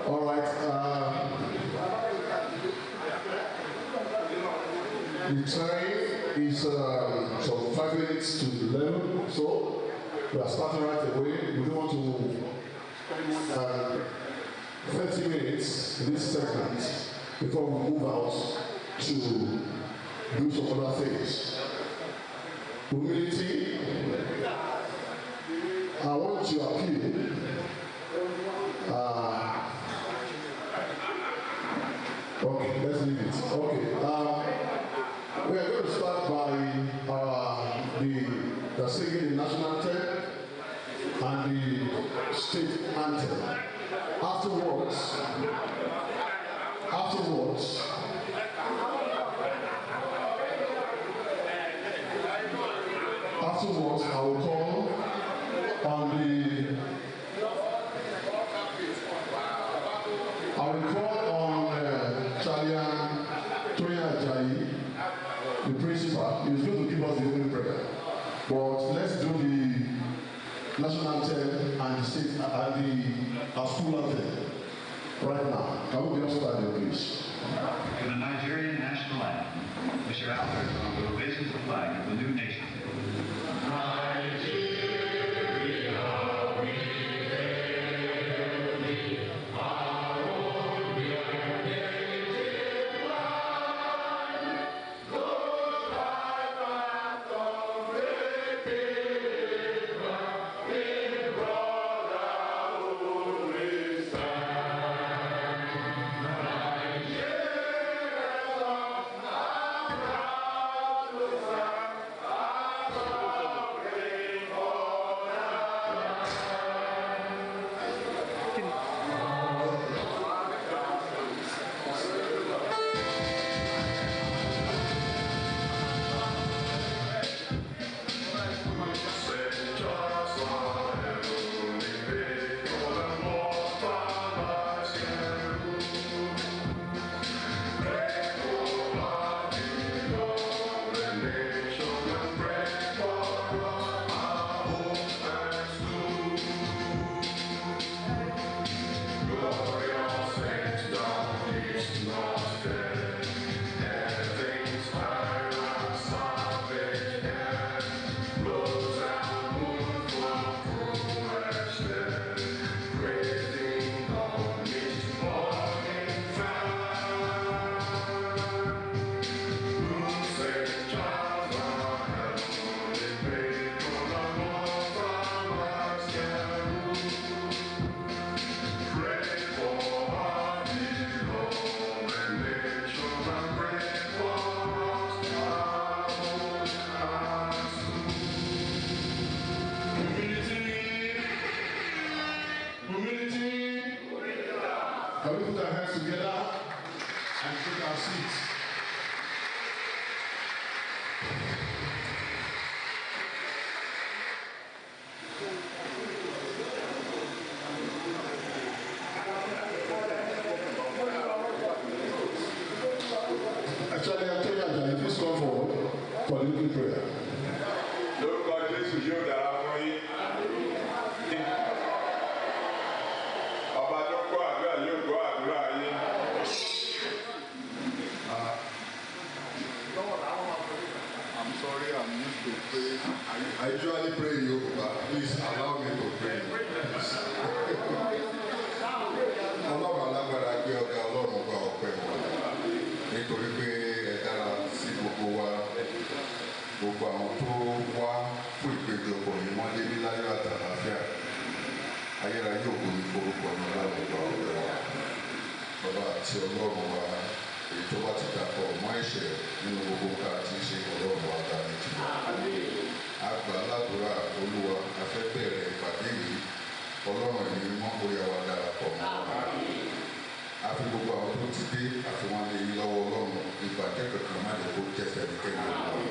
All right. The time is so 5 minutes to 11. So we are starting right away. We don't want to 30 minutes in this segment before we move out to do some other things. Humility. I want to appeal. Okay, let's leave it. Okay. We are going to start by the singing the national anthem and the state anthem. Afterwards, I will call on the principal. He is going to give us the opening prayer. But let's do the national anthem and the state and our school anthem right now. Can we just start there, please? In the Nigerian national anthem, Mr. Albert will raise the flag of the new nation. Nigeria, we hail thee, our own dear native land. Those high phantom people in brotherhood we stand. Nigerians of our proud to serve our sovereign borderland. Set us on heavenly faith, for the most powers can rule. Pray for our beloved nation and pray for our hope and school. Glorious saints down east, north, west, heaven's fire and salvage air. Blows and moon for fruition, praising God each morning fan. Whom St. Charles our heavenly patron of all powers can rule. Pray for our beloved nation and pray for us, our home and school. Humility. Can we put our hands together and take our seats? Actually, I tell you that please come forward for the opening prayer. Lórúkọ Jésù yóò dára fún yín. Ọba tó gbọ́ àdúrà yóò gbọ́ àdúrà yín. I'm sorry, I'm used to pray. I usually pray in Yoruba. Please allow me to pray. Ọlọ́run alágbára gbé ọ̀gá Ọlọ́run gba ọpẹ́ wa nítorí pé ẹ dára sí gbogbo wa, gbogbo àwọn tó wá fún ìpéjọpọ̀ yìí wọ́n dé ní láyọ̀ àtàlàáfíà. Ayérayé ògo ní forúkọ ní Ọlọ́run gba ọpẹ́ wa. Bàbá àti Ọlọ́run wa èyí tó bá ti dàpọ̀ mọ́ ẹ̀ṣẹ̀ nínú gbogbo nǹkan àti ìṣe Ọlọ́run wa dára jù. Àgbà aládùúrà Olúwa a fẹ́ bẹ̀rẹ̀ ìpàdé yìí. Ọlọ́run ẹ̀mí mímọ́ ó yá wa darapọ̀ mọ́ wa. A fi gbogbo àwọn tó ti dé àfi wọn lè yí lọ́wọ́ Ọlọ́run ìpàdé kankan má lè kó jẹ́ fẹ́nikẹ́ni lọ́wọ́.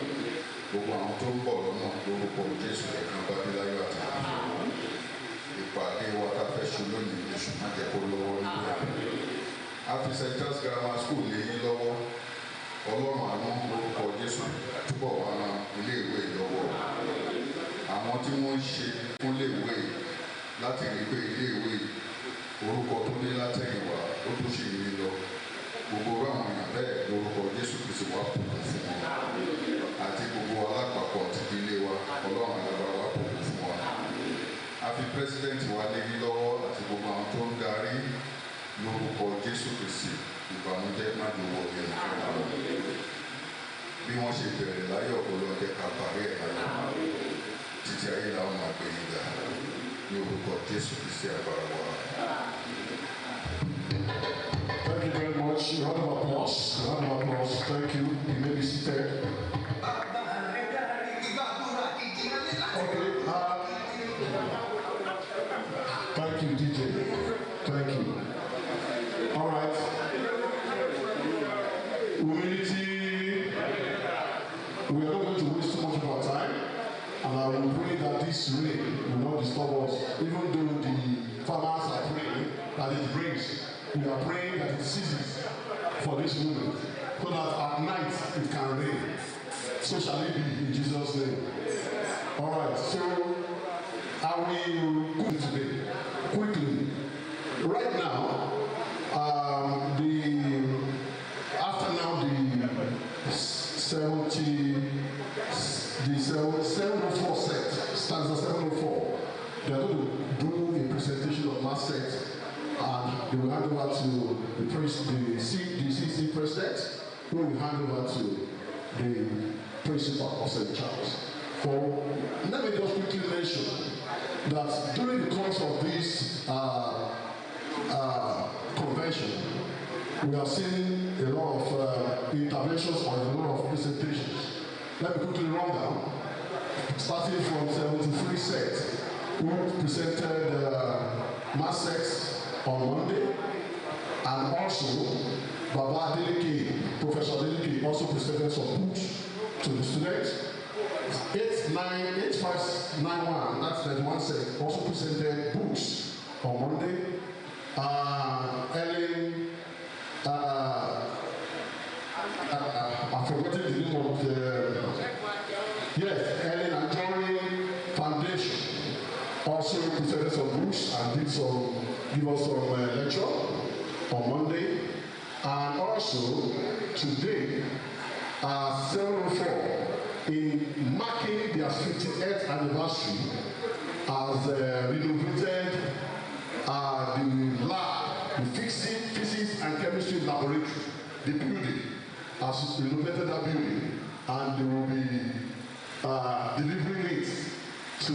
Gbogbo àwọn tó ń bọ̀ lọ́nà lórúkọ Jésù ẹ̀kan bá dé láyọ̀ àti àlàáfíà. Ìpàdé wa tá a fẹ́ ṣe lónìí Jésù má jẹ́ kó lọ́wọ́ nígbà. A fi St. Charles Grammar School lè yí lọ́wọ́. Ọlọ́run àánú lórúkọ Jésù túbọ̀ wá ran iléèwé lọ́wọ́. Àwọn tí wọ́n ń ṣe fún iléèwé láti rí pé iléèwé orúkọ tó ní látẹ̀yìnwá ó tó ṣe ìrìn lọ gbogbo àwọn èèyàn bẹ́ẹ̀ lórúkọ Jésù Kristi wá bùkún fún wọn àti gbogbo alápapọ̀ àti ìdílé wa Ọlọ́run alágbára wá bùkún fún wa a fi pírẹsidẹ́ǹtì wa lé yín lọ́wọ́ àti gbogbo àwọn tó ń darí lórúkọ Jésù Kristi ìbànújẹ́ má jò wọ bí ẹnìkan lọ bí wọ́n ṣe bẹ̀rẹ̀ láyọ̀ ọlọ́jẹ ká parí ẹ̀ láyọ̀ títí ayé làwọn máa gbé yín ga ní orúkọ Jésù Kristi agbára wa. Thank you very much. Round of applause. Round of applause. Thank you. You may be seated. Okay. Thank you, DJ. Thank you. All right. Humility. We are not going to waste too much of our time, and I will pray that this rain will not disturb us, even though the farmers are praying that it rains. We are praying that it ceases for this moment, so that at night it can rain. So shall it be in Jesus' name. All right. So I will go today quickly. Right now, after now the 704 set, stanza 704, they are going to do a presentation of last set, and they will hand over to the CC president, who will hand over to the principal of St. Charles. Let me just quickly mention that during the course of this convention, we have seen a lot of interventions or a lot of presentations. Let me quickly run down. Starting from 73 sets, who presented mass sets on Monday, and also Baba Adeleke, Professor Adeleke, also presented some books to the students. 8591, that's 31 set, also presented books on Monday. Ellen, I've forgotten the name of the. Yes, Ellen and Johnny Foundation also presented some books and give us some lecture on Monday. And also today, 704, in marking their 58th anniversary, has renovated the lab, the physics and chemistry laboratory, the building, has renovated that building, and they will be delivering it to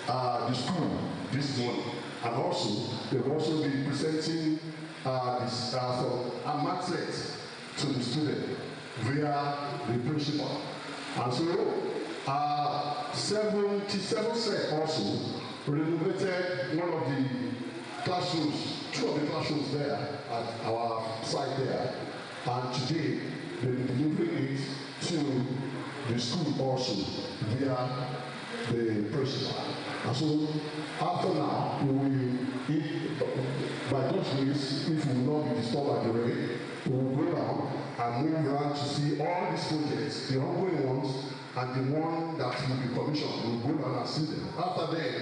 the school this morning. And also, they will also be presenting some maths to the student via the principal. And so, 77 set also renovated one of the classrooms, two of the classrooms there at our site there. And today, they will be delivering it to the school also via the principal. And so after now, we will, by God's grace, if we will not be disturbed by the rain, we will go around and move around to see all these projects, the ongoing ones and the one that will be commissioned. We will go around and see them. After that,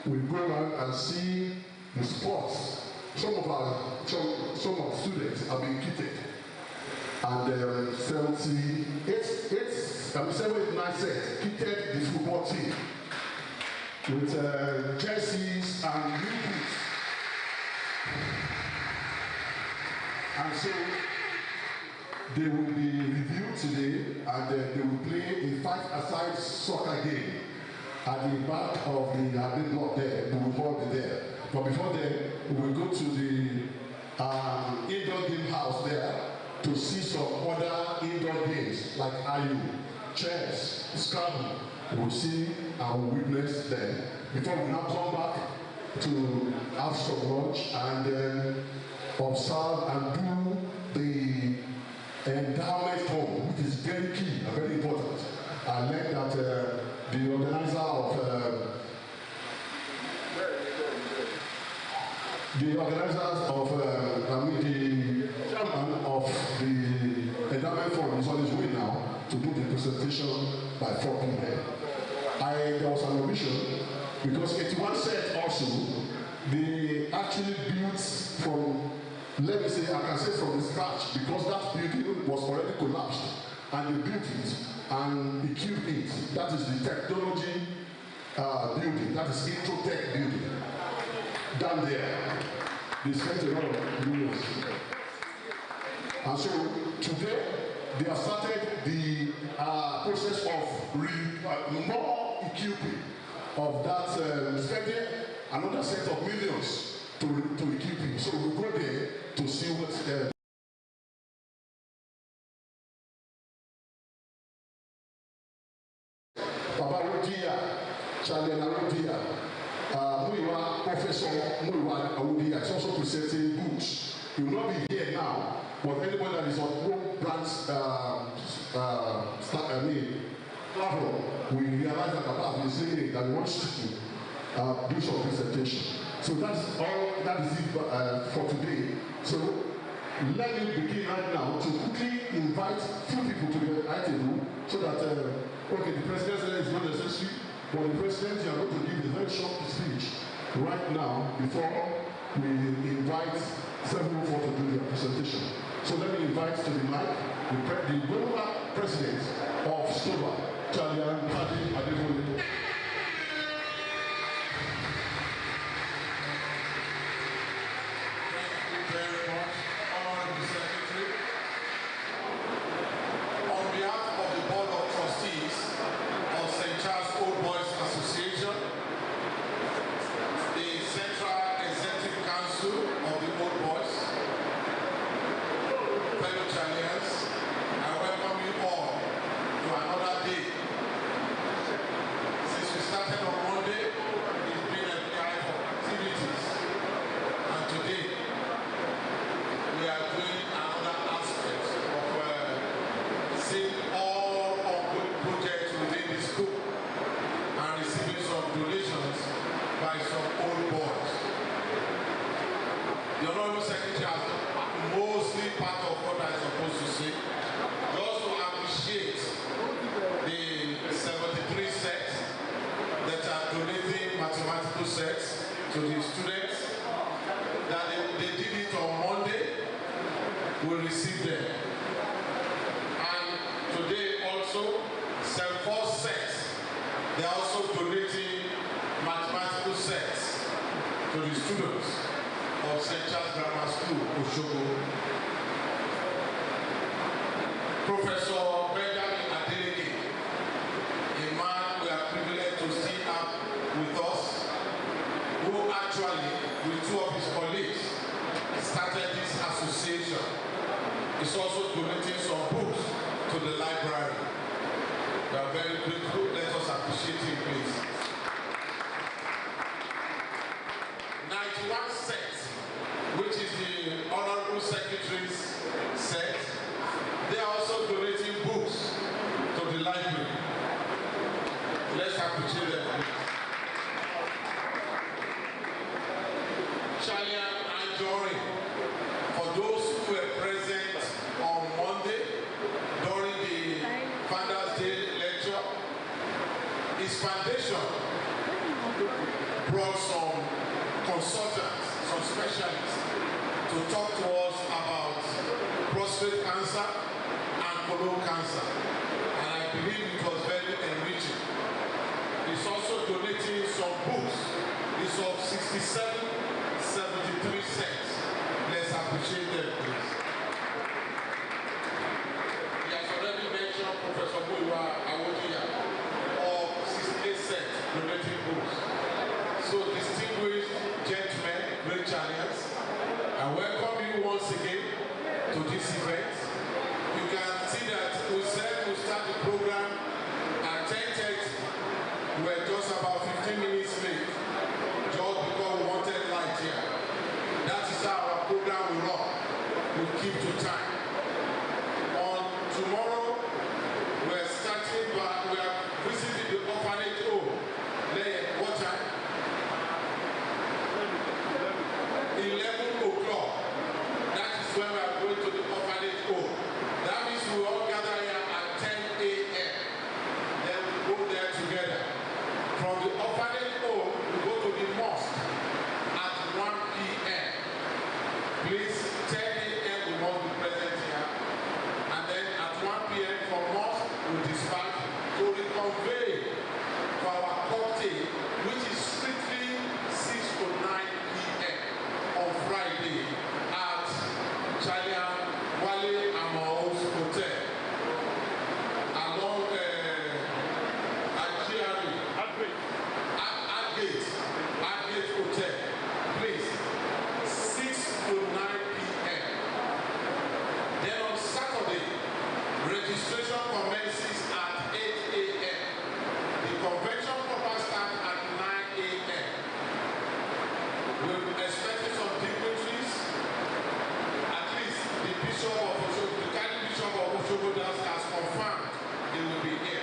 we will go around and see the sports. Some of students have been kitted. And 789 sets kitted the football team with jerseys and new boots. And so they will be reviewed today, and they will play a 5-a-side soccer game at the back of the admin block there. They will all be there. But before then, we will go to the indoor game house there to see some other indoor games like Ayu, chess, Scrabble. We'll see and we'll witness them before we now come back to have some lunch and then observe and do the endowment home, which is very key and very important. I learned that the organizer of the chairman of the endowment fund is on his way now to do the presentation by 4 p.m. There was an omission Because 81 said also, they actually built from, let me say, I can say from the scratch, because that building was already collapsed, and they built it and equipped it. That is the technology building, that is Introtech building. Down there, they spent a lot of millions. And so today, they have started the process of more equipping of that, spending another set of millions to equip it. So we'll go there to see what's there. Baba Wodia, Charlie Wodia, Muiwa, Professor Muiwa Wodia is also presenting books. He will not be here now, but anybody that is on home branch platform, we realize that Baba is saying that he wants to do some presentation. So that's all that is it for today. So let me begin right now to quickly invite few people to the item so that okay, the president is not necessary, but the president is going to give a very short speech right now before we invite several people to do their presentation. So let me invite to the mic the global president of STOBA, Charlie Adebole. To the students that they did it on Monday, will receive them. And today also, 74 sets, they are also donating mathematical sets to the students of St. Charles Grammar School, Oshogo. Professor Benjamin Adeleke, a man we are privileged to see up with us, who actually, with two of his colleagues, started this association. He's also donating some books to the library. We are very grateful. Let us appreciate him, please. 91 sets, which is the Honorable Secretary's set. They are also donating books to the library. Let's appreciate them, please. Charlie and Jory, for those who were present on Monday during the Founders Day lecture, his foundation brought some consultants, some specialists, to talk to us about prostate cancer and colon cancer. And I believe it was very enriching. He's also donating some books. It's of 73 cents. Let's appreciate them, please. He has already mentioned Professor Muiwa Awodia of 68 cents donating books. So distinguished gentlemen, great charians, I welcome you once again to this event. You can see that we said we'll start the program at 10:30. We're just about 15 minutes late, just because we wanted light here. That is how our program will run. We We're expecting some dignitaries. At least the Bishop of Oshogo, the Catholic Bishop of Oshogo has confirmed they will be here.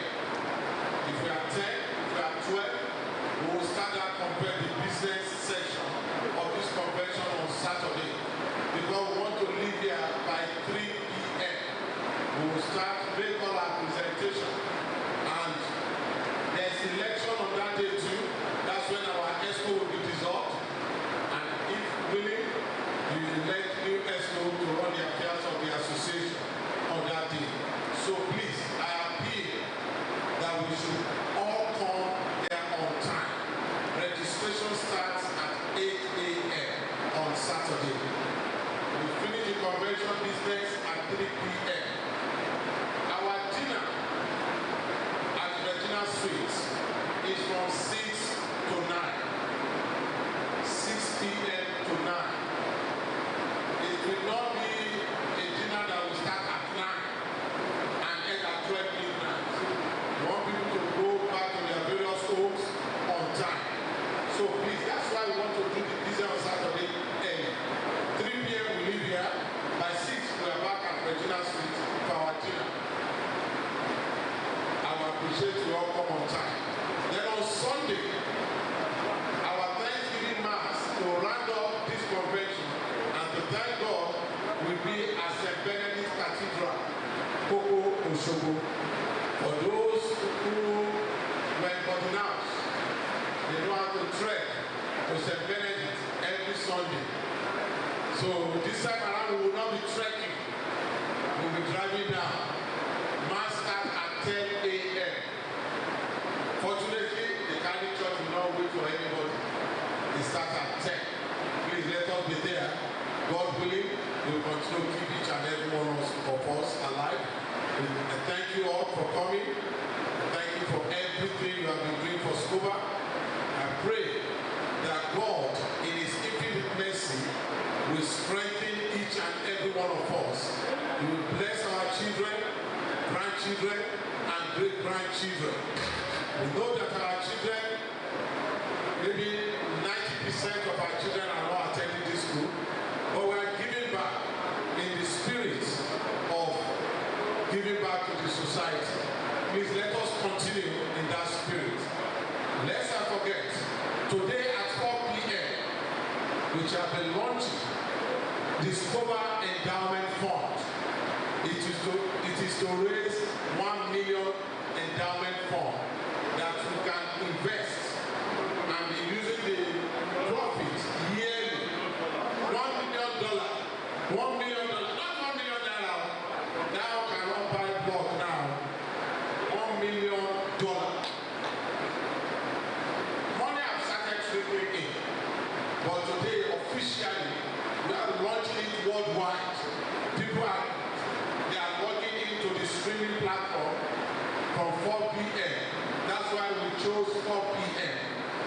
If we are 10, if we are 12, we will start that the business section of this convention on Saturday. Because we want to leave here by 3 p.m. We will start, make all our presentation. And there's election on that day too. That's when our ESCO will be dissolved. And if willing, we will elect new ESCO to run the affairs of the association on that day. So please, I appeal that we should all come there on time. Registration starts at 8 a.m. on Saturday. We finish the convention business at 3 p.m. Our dinner at Regina Suites is from 6 to 9. 6 p.m. to 9. It will not be a dinner that will start at 9 and end at 12 midnight. We want people to go back to their various homes on time. So please, that's why we want to do the business on Saturday early. 3 p.m. we leave here. By 6 we are back at Regina Street for our dinner. I will appreciate you all come on time. Then on Sunday, our Thanksgiving Mass to round up this convention and to thank God will be at St. Benedict's Cathedral, Koko Oshogo. For those who were body house, they know how to trek to St. Benedict every Sunday. So this time around we will not be trekking. We will be driving down. Mass start at 10 a.m. Fortunately, the Catholic Church will not wait for anybody. It starts at 10. Please let us be there. God willing, we will continue to keep each and every one of us alive. And thank you all for coming. Thank you for everything you have been doing for SCOBA. I pray that God, in His infinite mercy, will strengthen each and every one of us. He will bless our children, grandchildren, and great-grandchildren. We know that our children, maybe 90% of our children are not attending this school, but we are giving back in the spirit of giving back to the society. Please let us continue in that spirit. Let's not forget, today at 4 p.m., we shall be launching the SCOBA Endowment Fund. It is to raise 1 million endowment fund that we can invest and be using the profit yearly. $1 million. $1 million. Not $1 million. Now cannot buy block now. $1 million. Money have started trickling in. But today, officially, we are launching it worldwide. People are logging into the streaming platform from 4 p.m. That's why we chose 4 p.m.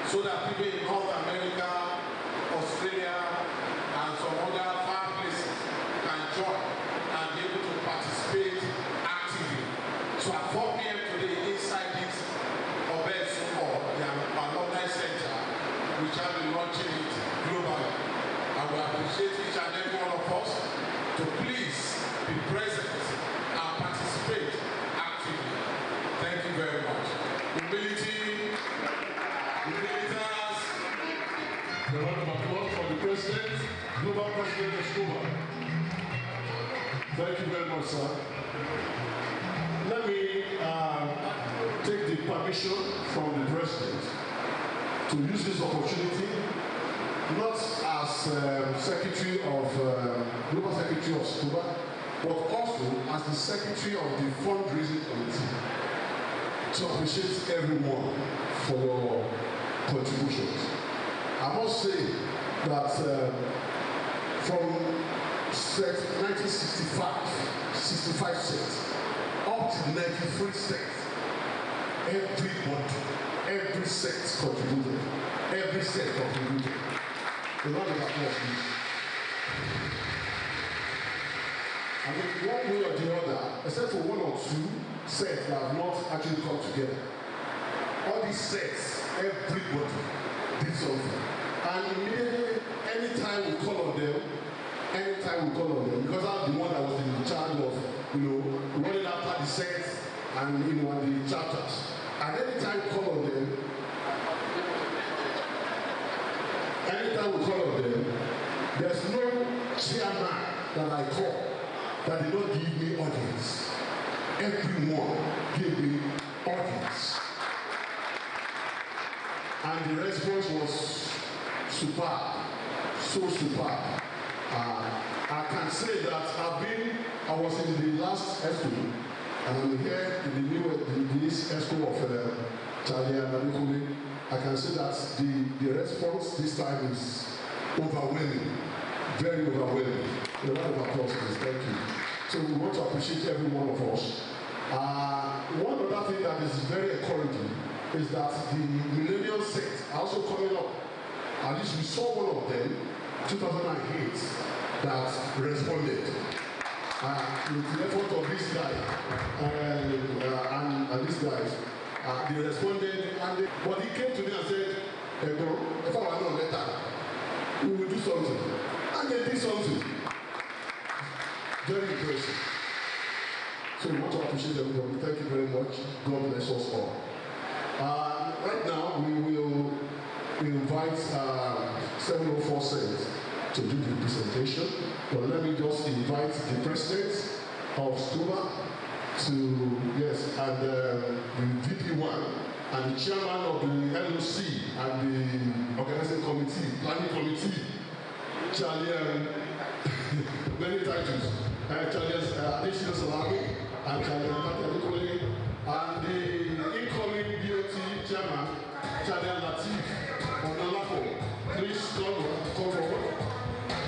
so that people in North America, Australia, and some other far places can join and be able to participate actively. So at 4 p.m. today, inside this Obesu or the Alumni Center, we shall be launching it globally. And we appreciate each and every one of us to please be present and participate actively. Thank you very much. Humility, humilitas. The round of applause for the President, Global President of SCOBA. Thank you very much, sir. Let me take the permission from the President to use this opportunity, not as Secretary of Global Secretary of SCOBA, but also as the Secretary of the Fundraising Committee, to appreciate everyone for your contributions. I must say that from 1965 cents up to 93 cents, every cent contributed. Every cent contributed. A round of applause, please. I mean, one way or the other, except for 1 or 2 sets that have not actually come together, all these sets, everybody did something. And immediately anytime we call on them, because I'm the one that was in charge of, running after the sets and, and the chapters. And anytime we call on them, there's no chairman that I call that did not give me audience. Everyone gave me audience. And the response was superb, so superb. I can say that I was in the last ESCO, and I'm here in this ESCO of Charlie and Anikule. I can say that the response this time is overwhelming, very overwhelming. A lot of applause, please. Thank you. So we want to appreciate every one of us. One other thing that is very encouraging is that the millennial sets are also coming up. At least we saw one of them, 2008, that responded. With the effort of this guy and these guys, they responded, but he came to me and said, if I were not better, we will do something. And they did something. Very impressive. So we want to appreciate everybody. Thank you very much. God bless us all. Right now, we will invite 704 Saints to do the presentation. But let me just invite the president of STUMA and the VP1 and the chairman of the LOC and the organizing committee, planning committee, Charlie, many titles, Charlie Adesina Salami and Charlie Anikule, and the incoming BOT chairman, Charlie Latif Onalapo. Please come forward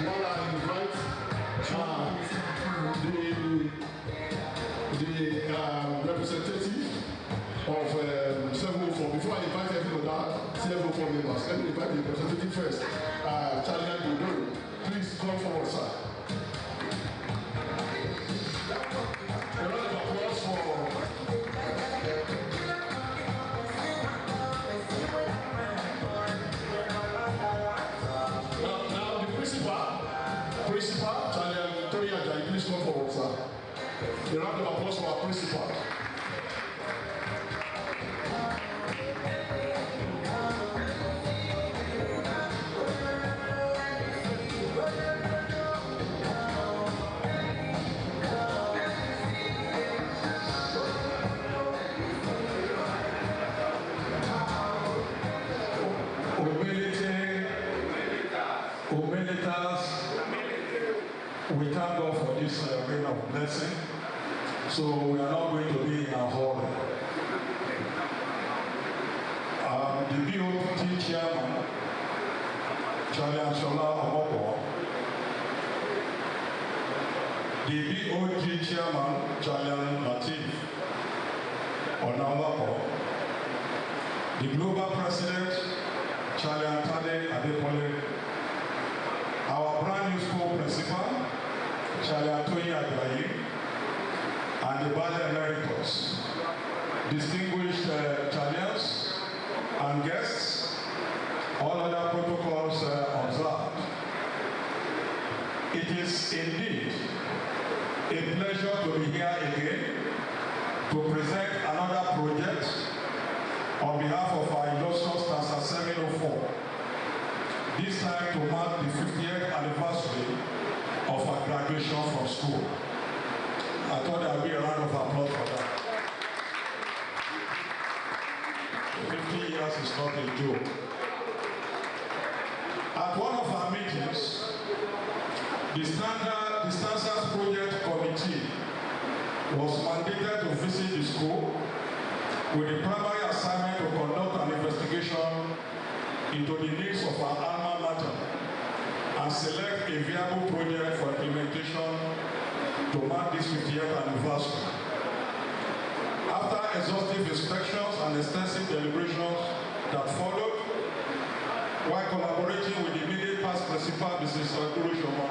while I invite the representative of 704. Before I invite everyone that 704 members, let me invite the representative first, Charlie Anikule. Please come forward, sir. A round of applause for now the principal, Charlie Tony Ajayi, please come forward, sir. A round of applause for our principal. We thank God for this rain of blessing. So we are not going to be in a hurry. The BOT chairman, Charlie Anshola Omopo, the BOG chairman, Charlie Latif Onalapo, the global president, Charlie Antade Adepole, our brand new school principal, Charlie Anthony Ajayi, and the Biennial Emeritus, distinguished Charlians and guests, all other protocols observed. It is indeed a pleasure to be here again to present another project on behalf of our illustrious Stanza 704. This time to mark the 50th anniversary of our graduation from school. I thought there would be a round of applause for that. 50 years is not a joke. At one of our meetings, the Stanzas Project Committee was mandated to visit the school with the primary assignment to conduct an investigation into the needs of our alma mater and select a viable project for implementation to mark this 50th anniversary. After exhaustive inspections and extensive deliberations that followed, while collaborating with the immediate past principal, Mrs. Shoma,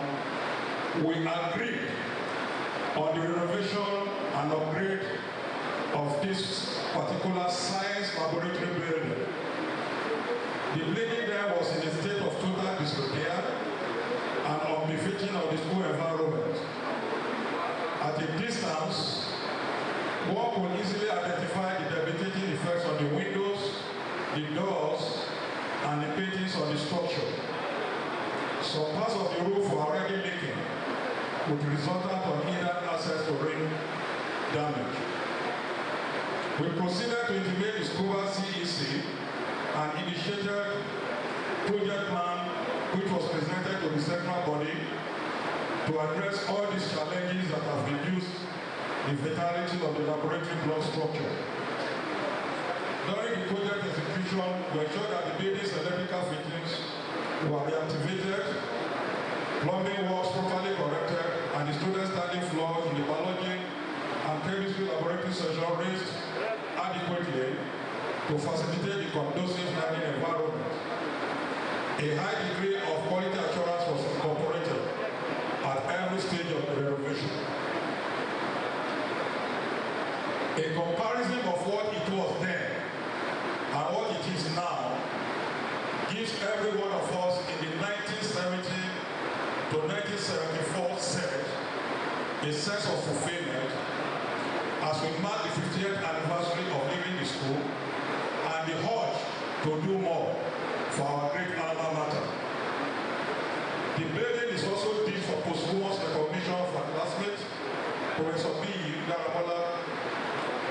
we agreed on the renovation and upgrade of this particular science laboratory building. The building there was in a state of total disrepair and unbefitting of the school environment. Some parts of the roof were already leaking, which resulted unhindered access to rain damage. We proceeded to intimate the Scuba CEC and initiated project plan which was presented to the central body to address all these challenges that have reduced the vitality of the laboratory block structure. During the project execution, we ensured that the building's electrical fittings were reactivated, plumbing works properly corrected, and the student standing floors in the biology and chemistry laboratory section raised adequately to facilitate the conducive learning environment. A high degree of quality assurance was incorporated at every stage of the renovation. A comparison of what it was then and what it is now gives every one of us in the 1970 to 1974 set a sense of fulfillment as we mark the 50th anniversary of leaving the school and the urge to do more for our great alma mater. The building is also due for posthumous recognition of our classmate, Professor Biennial,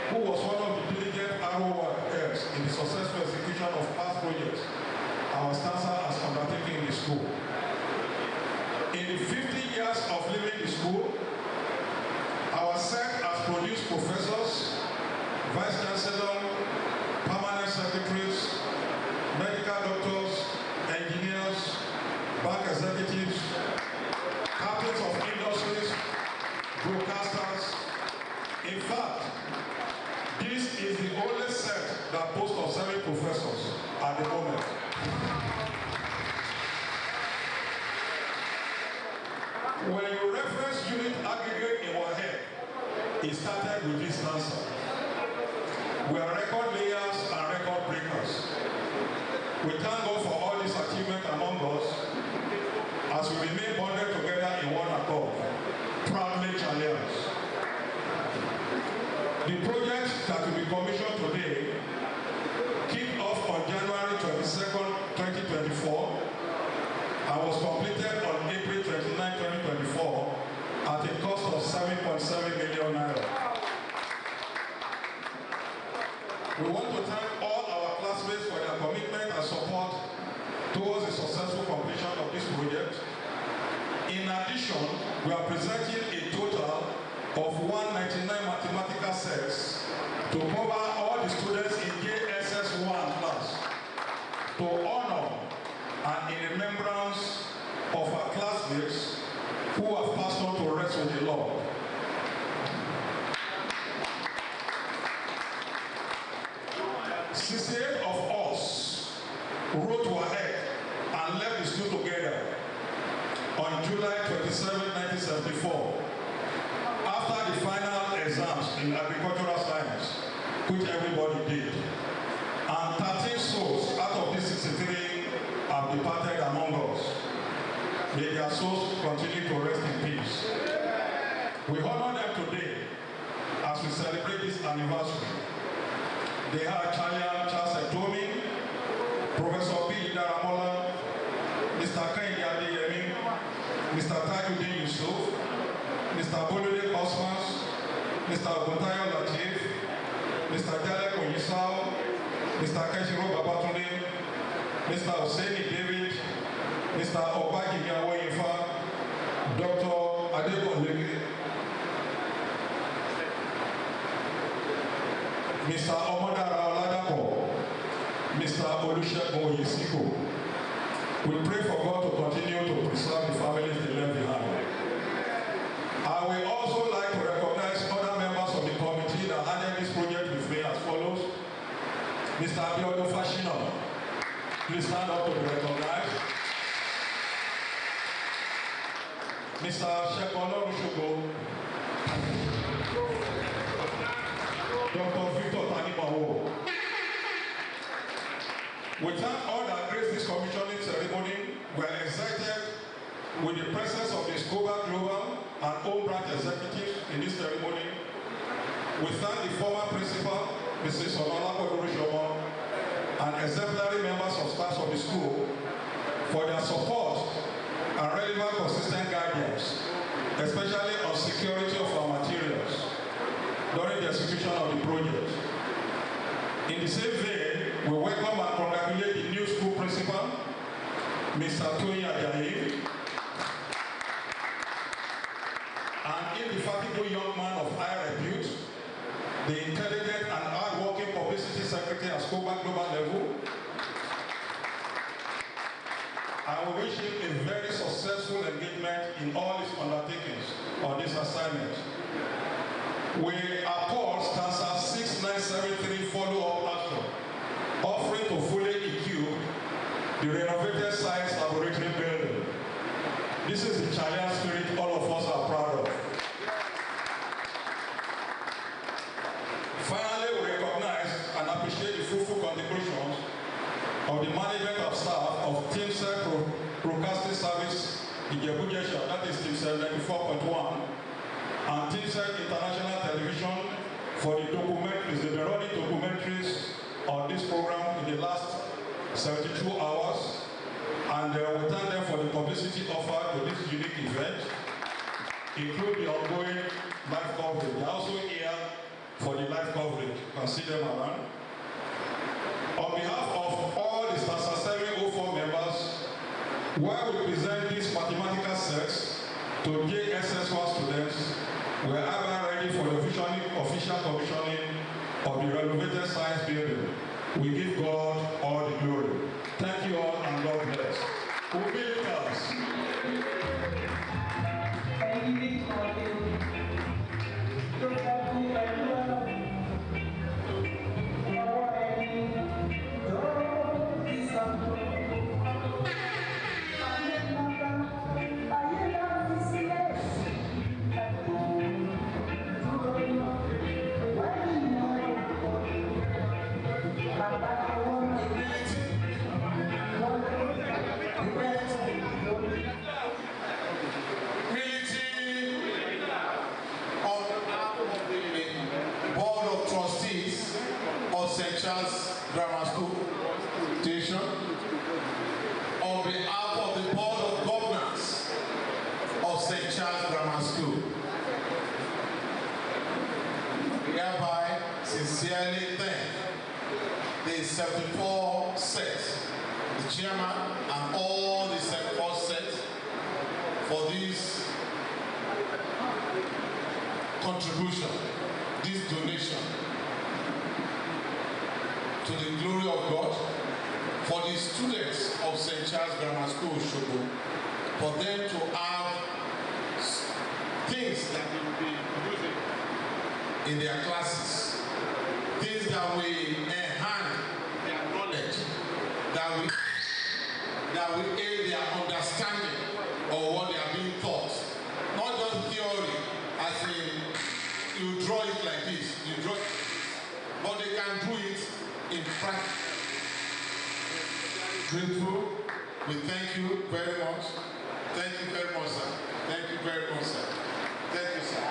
who was one of the diligent arrow heads in the successful execution of past projects our stanza has undertaken in the school. In the 50 years of leaving the school, our set has produced professors, vice chancellor, permanent secretaries, medical doctors, engineers, bank executives, captains of industries, broadcasters. In fact, this is the only set that boasts of 7 professors at the moment. When you reference unit aggregate in our head, it started with this answer. We are record layers and record breakers. We thank God for all this achievement among us as we remain bonded together in one accord, proudly challenged. The project that will be commissioned today kicked off on January 22nd, 2024 and was completed on April 29, 2024 at a cost of 7.7 million naira. We want to thank all our classmates for their commitment and support towards the successful completion of this project. In addition, we are presenting a total of 199 mathematical sets to cover all the students in JSS1 class to honor and in remembrance of our classmates who have passed on to rest with the Lord. 68 of us wrote to ahead and left the school together on July 27, 1974, after the final exams in agricultural science, which everybody did. And 13 souls out of these 63 have departed among us. May their souls continue to rest in peace. We honor them today as we celebrate this anniversary. They are Charles Etomi, Professor Biennial, Mr. Kehinde Adeyemi, Mr. Tajuddin Yusuf, Mr. Bolode Cosmas, Mr. Oguntayo Latif, Mr. Jalek Oyisao, Mr. Keshiro Babatunde, Mr. Oseni David, Mr. Obagimi Awoyifa, Dr. Adebonlege, Mr. Omodara Oladapo, Mr. Olusegun Oyesiko. We pray for God to continue to preserve the families they left behind. I will also like to recognize other members of the committee that handled this project with me as follows. Mr. Abiodun Fashino, please stand up to be recognized. Mr. Shekono Rushogo, Dr. Victor Tanimawo. We thank all that graced this commissioning ceremony. We are excited with the presence of the SCOBA Global and home branch executives in this ceremony. We thank the former principal, Mrs. Olalapo Durushomo, and exemplary members of staff of the school for their support and relevant consistent guidance, especially on security of our materials during the execution of the project. In the same vein, we welcome and congratulate the new school principal, Mr. Tony Ajayi, an indefatigable young man of high repute, the intelligent and hard-working publicity secretary at Scoba Global level. I will wish him a very successful engagement in all his undertakings on this assignment. We accord stanza 6973 follow-up action, offering to fully equip the renovated science laboratory building. This is the Chilean spirit all of us are proud of. Finally, we recognize and appreciate the fruitful contributions of the management of staff of TeamSec Broadcasting Service Ijebu-Jesha, that is TeamSec 94.1, and TeamSec International Television for the documentaries. They've been running documentaries on this program in the last 72 hours, and we thank them for the publicity offered to this unique event, including the ongoing live coverage. They are also here for the live coverage. You can see them around. On behalf of all the Stanza 704 members, while we present these mathematical sets to JSS1 students, we are ever ready for the official commissioning of the renovated science building. We give God all the glory. Thank you all and God bless. St. Charles Grammar School Station, on behalf of the Board of Governors of St. Charles Grammar School, we hereby sincerely thank the 74 sets, the chairman and all the 74 sets for this contribution, this donation to the glory of God, for the students of St. Charles Grammar School, Shogo, for them to have things that they will be using in their classes, things that will enhance their knowledge, that will aid their understanding of what they are being taught. Not just theory, as in you draw it like this, you draw it, but they can do it in practice. Grateful. We thank you very much. Thank you very much, sir. Thank you very much, sir. Thank you, sir.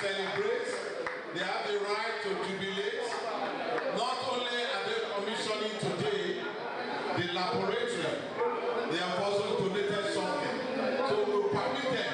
Celebrate, they have the right to jubilate. Not only are they commissioning today the laboratory, they have also donated something. So we'll permit them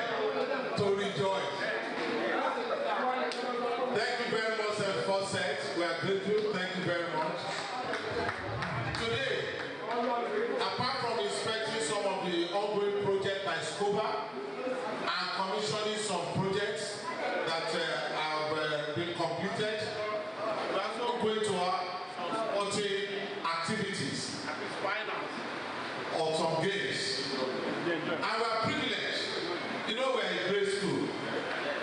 privileged. You know, we're a great school.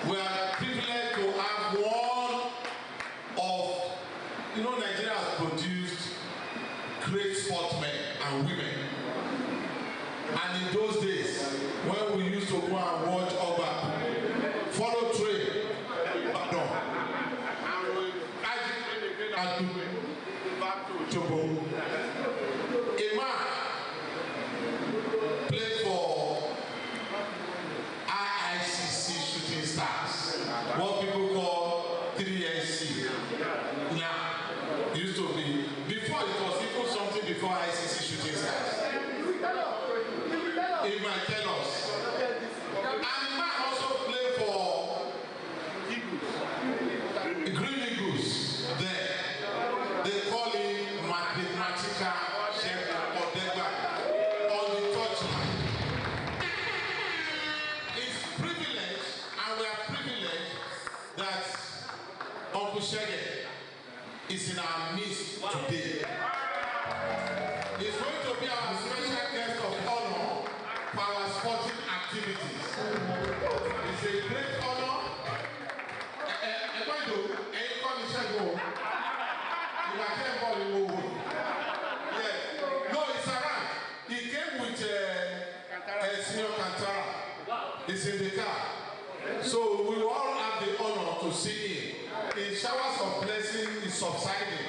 We are privileged to have one of, you know, Nigeria has produced great sportsmen and women. And in those days, when we used to go and watch Oba, follow train, pardon, back to Togo. A man played for IICC Shooting Stars, what people call 3SC. Now, it used to be, before it was even something before ICC Shooting Stars. It might tell us. And the man also played for Green Eagles there. They call him mathematical chef or Degba on the touchline. It's privilege, and we are privileged that Uncle Shege is in our midst today. He's going to be our special guest of honor for our sporting activities. It's a great honor. Yes. No, it's around. He came with Senior Cantara. It's in the car. So we all have the honor to see him. The showers of blessing is subsiding.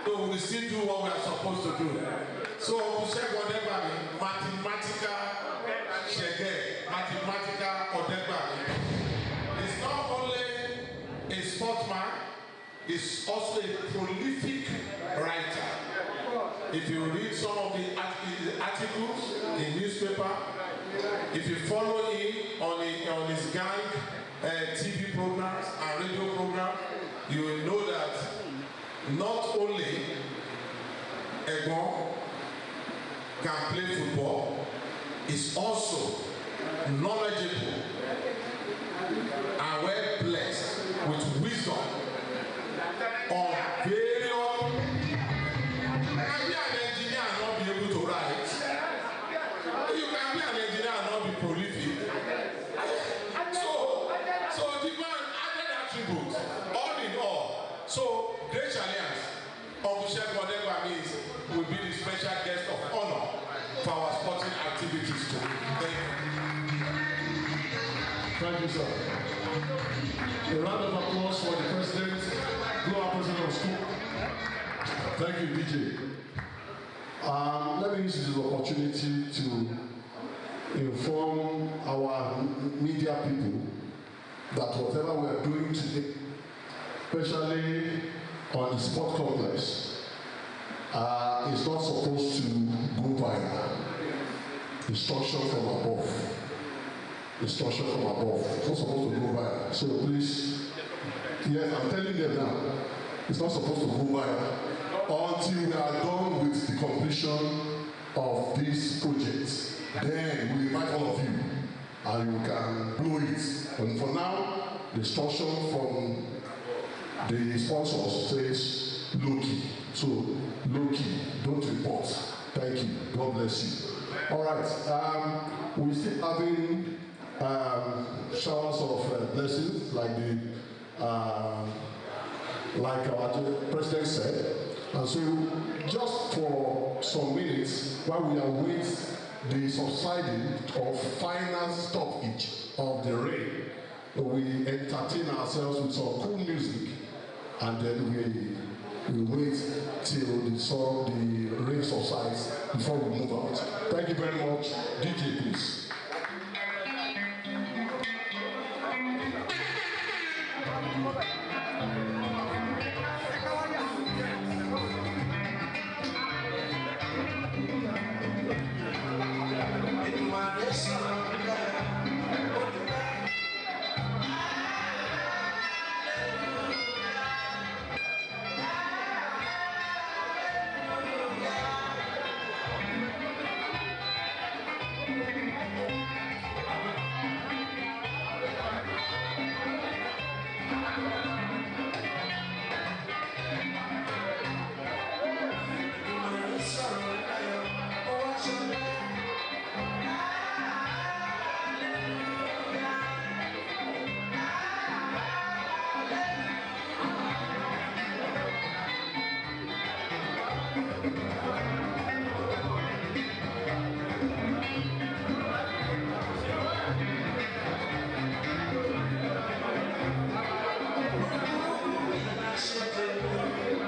So we still do what we are supposed to do. So we say whatever, mathematical shege, mathematical odebami. It's not only a sportsman, it's also a prolific writer. If you read some of the articles in newspaper, if you follow him on his gang TV programs and radio programs, you will know that not only Egbon can play football, is also knowledgeable and well blessed with wisdom on various. You can be an engineer and not be able to write. You can be an engineer and not be prolific. So the man added attributes, all in all. So great alliance. Uncle Sheikh Odebami will be the special guest of honor for our sporting activities today. Thank you, sir. A round of applause for the president, global president of school. Thank you, DJ. Let me use this opportunity to inform our media people that whatever we are doing today, especially on the sport complex, is not supposed to go viral. Instruction from above. Instruction from above. It's not supposed to go viral. So please, yes, I'm telling them now, it's not supposed to go viral until we are done with the completion of this project. Then we invite all of you and you can blow it. And for now, the instruction from the sponsors says low-key. So low-key, don't report. Thank you. God bless you. All right. We're still having showers of blessings, like our president said. And so, just for some minutes, while we await the subsiding of final stoppage of the rain, we entertain ourselves with some cool music, and then we wait till the rain subsides before we move out. Thank you very much. DJ, please.